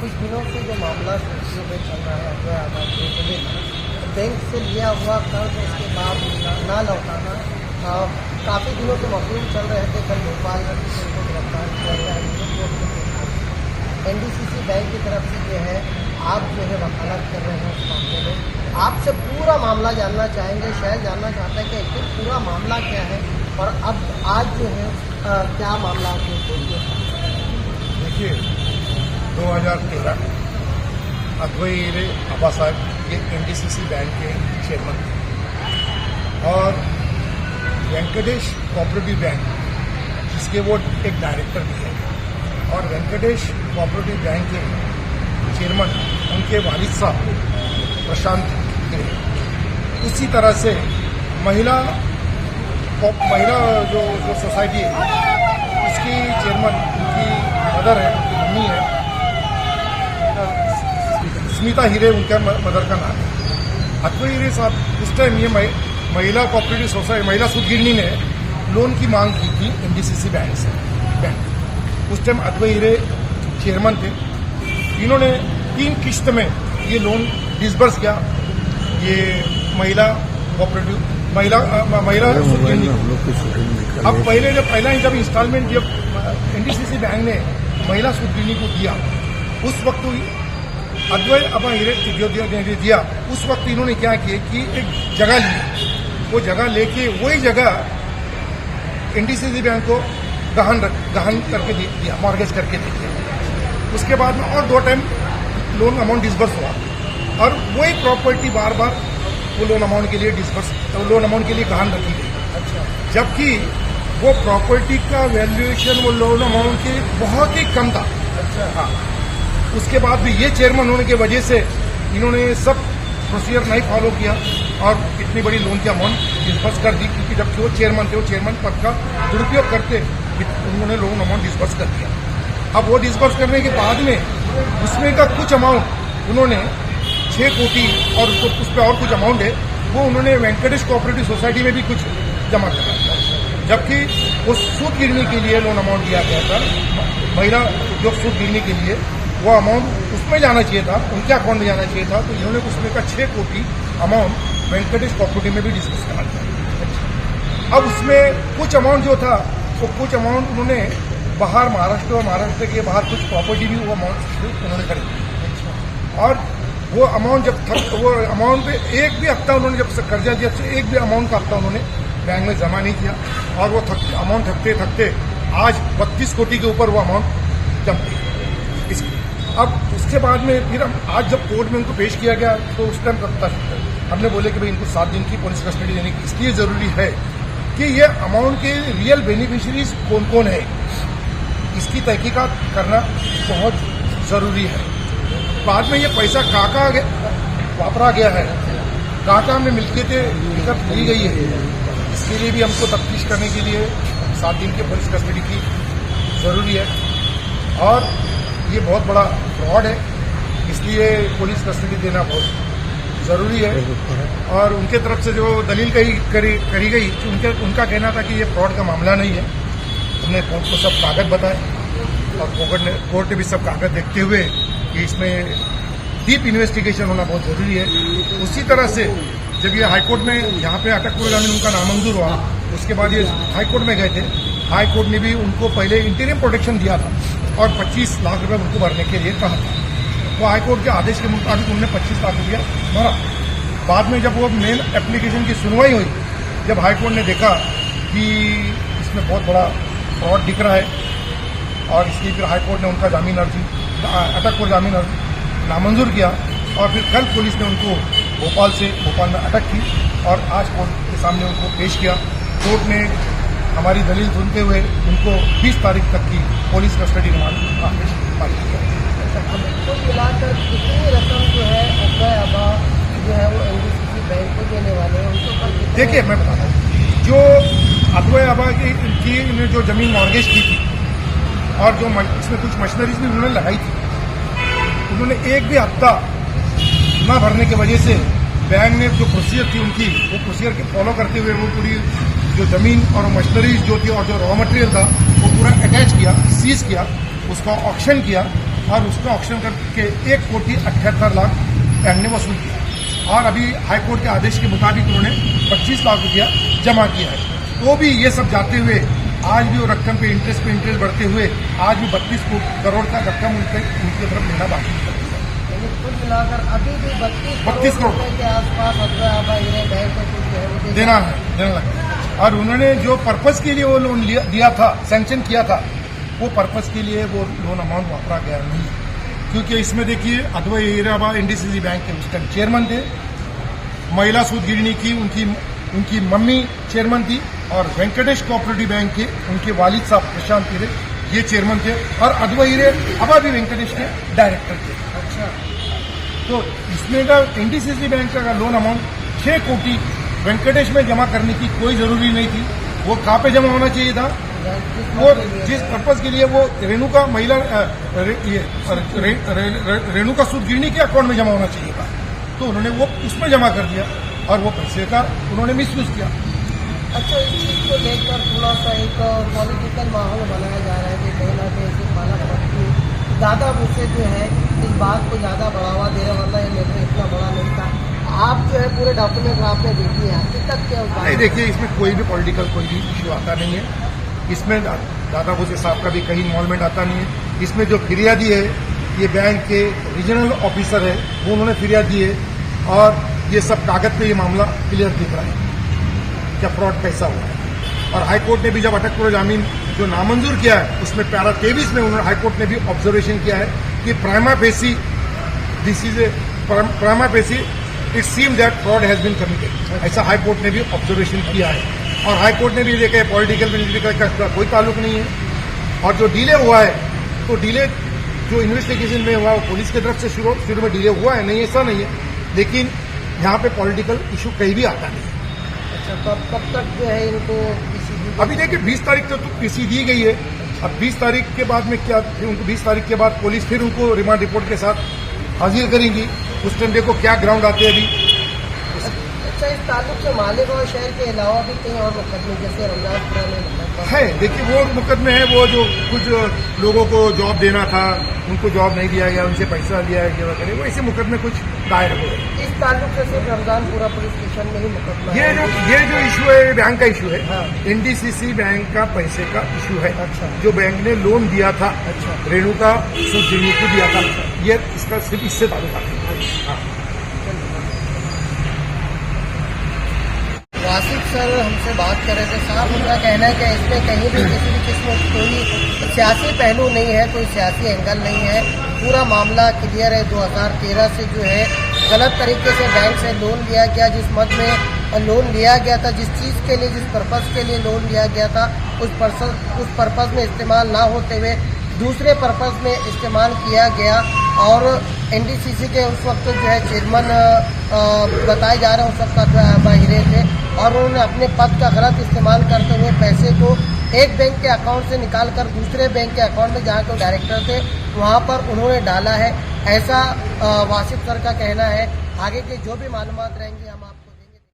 कुछ दिनों से जो मामला सुर्खियों में चल रहा है अजय आबाद के बैंक से लिया हुआ कर्ज उसके बाद ना लौटाना काफ़ी दिनों से मफलूम चल रहे थे। कल भोपाल में उनको गिरफ्तार किया गया है। एनडीसीसी बैंक की तरफ से जो है आप जो है वकालत कर रहे हैं उस मामले में। आपसे पूरा मामला जानना चाहेंगे, शायद जानना चाहता है कि एक्चुअली पूरा मामला क्या है और अब आज जो है क्या मामला आपने देखिए। देखिए 2013 अद्वैय आबा साहब ये एनडीसीसी बैंक के चेयरमैन थे और वेंकटेश कोऑपरेटिव बैंक जिसके वो एक डायरेक्टर भी है और वेंकटेश कोऑपरेटिव बैंक के चेयरमैन उनके वालिद साहब प्रशांत गिरे। उसी तरह से महिला जो सोसाइटी है उसकी चेयरमैन उनकी मदर है, मम्मी है, स्मिता हीरे उनका मदर का नाम है। अद्वैय हीरे साहब उस टाइम ये महिला कोऑपरेटिव सोसाइटी महिला सुदगिरनी ने लोन की मांग की थी एनडीसीसी बैंक से। उस टाइम अद्वैय हीरे चेयरमैन थे। इन्होंने 3 किस्त में ये लोन डिसबर्स किया। ये महिला कोऑपरेटिव महिला सुदगिरनी। अब पहला जब इंस्टॉलमेंट जब एनडीसीसी बैंक ने महिला सुदगिरनी को दिया उस वक्त अद्वैय आबा हीरे जो दिया उस वक्त इन्होंने क्या किया कि एक जगह ली। वो जगह लेके वही जगह एनडीसीसी बैंक को गहन करके दे दिया, मॉर्गेज करके दे दिया। उसके बाद में और 2 टाइम लोन अमाउंट डिसबर्स हुआ और वही प्रॉपर्टी बार बार वो लोन अमाउंट के लिए लोन अमाउंट के लिए गहन रखी गई। अच्छा। जबकि वो प्रॉपर्टी का वैल्यूएशन वो लोन अमाउंट के बहुत ही कम था। अच्छा। हाँ। उसके बाद भी ये चेयरमैन होने की वजह से इन्होंने सब प्रोसीजर नहीं फॉलो किया और इतनी बड़ी लोन की अमाउंट डिसबर्स कर दी क्योंकि जबकि वो चेयरमैन थे, वो चेयरमैन पद का दुरुपयोग करते उन्होंने लोन अमाउंट डिसबर्स कर दिया। अब वो डिसबर्स करने के बाद में उसमें का कुछ अमाउंट उन्होंने 6 कोटी और उस पर और कुछ अमाउंट है वो उन्होंने वेंकटेश कोऑपरेटिव सोसाइटी में भी कुछ जमा करा, जबकि वो सूद गिरने के लिए लोन अमाउंट दिया गया था। महिला जो सूद गिरने के लिए वो अमाउंट उसमें जाना चाहिए था, उनके अकाउंट में जाना चाहिए था, तो इन्होंने उसमें का 6 कोटी अमाउंट वेंकटेश कोऑपरेटिव में भी डिस्कस करा था। अब उसमें कुछ अमाउंट जो था वो कुछ अमाउंट उन्होंने बाहर महाराष्ट्र और महाराष्ट्र के बाहर कुछ प्रॉपर्टी भी वो अमाउंट उन्होंने खरीदी और वो अमाउंट पे एक भी हफ्ता उन्होंने जब कर्जा दिया तो एक भी अमाउंट का हफ्ता उन्होंने बैंक में जमा नहीं किया और वो अमाउंट थकते आज 32 कोटी के ऊपर वो अमाउंट जमती है। अब उसके बाद में फिर आज जब कोर्ट में उनको पेश किया गया तो उस टाइम हमने बोले कि भाई इनको 7 दिन की पुलिस कस्टडी देने की इसलिए जरूरी है कि ये अमाउंट के रियल बेनिफिशियरीज कौन कौन है इसकी तहकीकात करना बहुत जरूरी है। बाद में ये पैसा कहाँ वापरा गया है, कहाँ में मिल्कियतें एकत्र ली गई है, इसके लिए भी हमको तफ्तीश करने के लिए 7 दिन की पुलिस कस्टडी की जरूरी है और ये बहुत बड़ा फ्रॉड है, इसलिए पुलिस कस्टडी देना बहुत जरूरी है। और उनके तरफ से जो दलील करी गई उनका कहना था कि ये फ्रॉड का मामला नहीं है। हमने कोर्ट को सब कागज बताए और कोर्ट ने भी सब कागज देखते हुए कि इसमें डीप इन्वेस्टिगेशन होना बहुत जरूरी है। उसी तरह से जब ये हाईकोर्ट में यहाँ पे अटक जामीन उनका नामंजूर हुआ उसके बाद ये हाईकोर्ट में गए थे। हाईकोर्ट ने भी उनको पहले इंटीरियम प्रोटेक्शन दिया था और 25 लाख रुपए उनको भरने के लिए कहा था। तो हाईकोर्ट के आदेश के मुताबिक उन्होंने 25 लाख रुपया भरा। बाद में जब वो मेन एप्लीकेशन की सुनवाई हुई, जब हाईकोर्ट ने देखा कि इसमें बहुत बड़ा फ्रॉड दिख रहा है और इसलिए फिर हाईकोर्ट ने उनका जामीन अर्जी अटक को जामीन अर्जी नामंजूर किया और फिर कल पुलिस ने उनको भोपाल में अटक की और आज कोर्ट के सामने उनको पेश किया। कोर्ट ने हमारी दलील सुनते हुए उनको 20 तारीख तक की पुलिस कस्टडी रिमांड आदेश पारित किया। तो मिलाकर कितनी रकम जो है अद्वैय आबा जो है वो एनडीसीसी बैंक को देने वाले हैं उनको देखिए मैं बताता हूँ, जो अद्वैय आबा की जो जमीन मॉर्गेज की थी और जो इसमें कुछ मशीनरीज भी उन्होंने लगाई थी, उन्होंने एक भी हफ्ता न भरने की वजह से बैंक ने जो प्रोसीजर थी उनकी वो प्रोसीजर के फॉलो करते हुए वो पूरी जो जमीन और मशीनरीज जो थी और जो रॉ मटेरियल था वो पूरा अटैच किया, सीज किया, उसका ऑक्शन किया और उसका ऑक्शन करके 1,78,00,000 ने वसूल किया और अभी हाईकोर्ट के आदेश के मुताबिक उन्होंने 25 लाख रुपया जमा किया है। तो भी ये सब जाते हुए आज भी वो रकम पे इंटरेस्ट बढ़ते हुए आज भी 32 करोड़ का रकम उनकी तरफ लेना बाकी है। यानी कुल मिलाकर अभी भी 32 करोड़ रुपए के आसपास अथवा आबा हीरे बैंक को कुछ जो है वो देना लगा। और उन्होंने जो पर्पस के लिए वो लोन दिया था, सैंक्शन किया था, वो पर्पस के लिए वो लोन अमाउंट वापरा गया नहीं। क्योंकि इसमें देखिए अद्वैत हीराबा एनडीसीसी बैंक के उस टाइम चेयरमैन थे, महिला सूद गिरनी की उनकी मम्मी चेयरमैन थी और वेंकटेश कोऑपरेटिव बैंक के उनके वालिद साहब प्रशांत हीरे ये चेयरमैन थे और अद्वैत हीरे अबा भी वेंकटेश के डायरेक्टर थे। अच्छा, तो इसमें का एनडीसीसी बैंक का लोन अमाउंट 6 कोटी वेंकटेश में जमा करने की कोई जरूरी नहीं थी। वो कहाँ पे जमा होना चाहिए था? वो जिस पर्पज के लिए वो रेणुका महिला रेणुका सूद गिरनी के अकाउंट में जमा होना चाहिए था, तो उन्होंने वो उसमें जमा कर दिया और वो पैसे का उन्होंने मिसयूज किया। अच्छा, इस चीज को लेकर थोड़ा सा एक पॉलिटिकल माहौल बनाया जा रहा है कि कहीं ना कहीं से माला पट्टी दादा मुझसे जो है इस बात को ज्यादा बढ़ावा दे रहे, वरना ये मेरे इतना बड़ा नहीं था। आप जो है पूरे डॉक्यूमेंट आपने देखी है, हकीकत क्या होता है? देखिए, इसमें कोई भी पॉलिटिकल कोई भी इश्यू आता नहीं है। इसमें दादा भूसे साहब का भी कहीं इन्वॉल्वमेंट आता नहीं है। इसमें जो फिरियादी है ये बैंक के रीजनल ऑफिसर है, वो उन्होंने फिरियाद दी है और ये सब कागज पे ये मामला क्लियर दिख रहा है क्या फ्रॉड कैसा हुआ है। और हाईकोर्ट ने भी जब अटक पूर्व जामीन जो नामंजूर किया है उसमें पैरा 23 में उन्होंने हाईकोर्ट ने भी ऑब्जर्वेशन किया है कि prima facie it seem that fraud has been committed, ऐसा हाईकोर्ट ने भी ऑब्जर्वेशन किया है। और हाईकोर्ट ने भी देखा है पॉलिटिकल मिलिट्री का कोई ताल्लुक नहीं है। और जो डिले हुआ है तो डिले जो इन्वेस्टिगेशन में हुआ वो पुलिस की तरफ से शुरू में डिले हुआ है, नहीं ऐसा नहीं है, लेकिन यहाँ पे पॉलिटिकल इशू कहीं भी आता नहीं है। अच्छा, तो अब कब तक जो है इनको पीसी? अभी देखिए 20 तारीख तक तो पीसी दी गई है। अब 20 तारीख के बाद में क्या, उनको 20 तारीख के बाद पुलिस फिर उनको रिमांड रिपोर्ट के साथ हाजिर करेंगी। उस टाइम देखो क्या ग्राउंड आते हैं अभी। अच्छा, इस ताल्लुक से मालेगांव शहर के अलावा भी कहीं और मुकदमे जैसे रमजानपुरा में है, देखिए वो मुकदमे है, वो जो कुछ लोगों को जॉब देना था उनको जॉब नहीं दिया गया, उनसे पैसा लिया गया वगैरह, वो ऐसे मुकदमे कुछ दायर हुए। इस ताल्लुक से सिर्फ रमजानपुरा पुलिस स्टेशन में ही मुकदमा ये जो इशू है बैंक का इशू है। हाँ। एनडीसीसी बैंक का पैसे का इशू है। अच्छा। जो बैंक ने लोन दिया था, अच्छा, रेणुका सूद गिरनी को दिया था, ये इसका सिर्फ इससे ताल्लुक है। वासिफ सर हमसे बात कर रहे थे, साहब उनका कहना है कि इसमें कहीं भी किसी भी किस्म की कोई सियासी पहलू नहीं है, कोई सियासी एंगल नहीं है, पूरा मामला क्लियर है। 2013 से जो है गलत तरीके से बैंक से लोन लिया गया, जिस मद में लोन लिया गया था, जिस चीज़ के लिए जिस पर्पज़ के लिए लोन लिया गया था उस पर्पज़ में इस्तेमाल ना होते हुए दूसरे पर्पज़ में इस्तेमाल किया गया। और एनडीसीसी के उस वक्त जो है चेयरमैन बताए जा रहे हैं उस वक्त अद्वैत हीरे थे और उन्होंने अपने पद का गलत इस्तेमाल करते हुए पैसे को एक बैंक के अकाउंट से निकालकर दूसरे बैंक के अकाउंट में जहाँ के डायरेक्टर थे वहाँ पर उन्होंने डाला है, ऐसा वासिफ सर का कहना है। आगे की जो भी मालूमात रहेंगी हम आप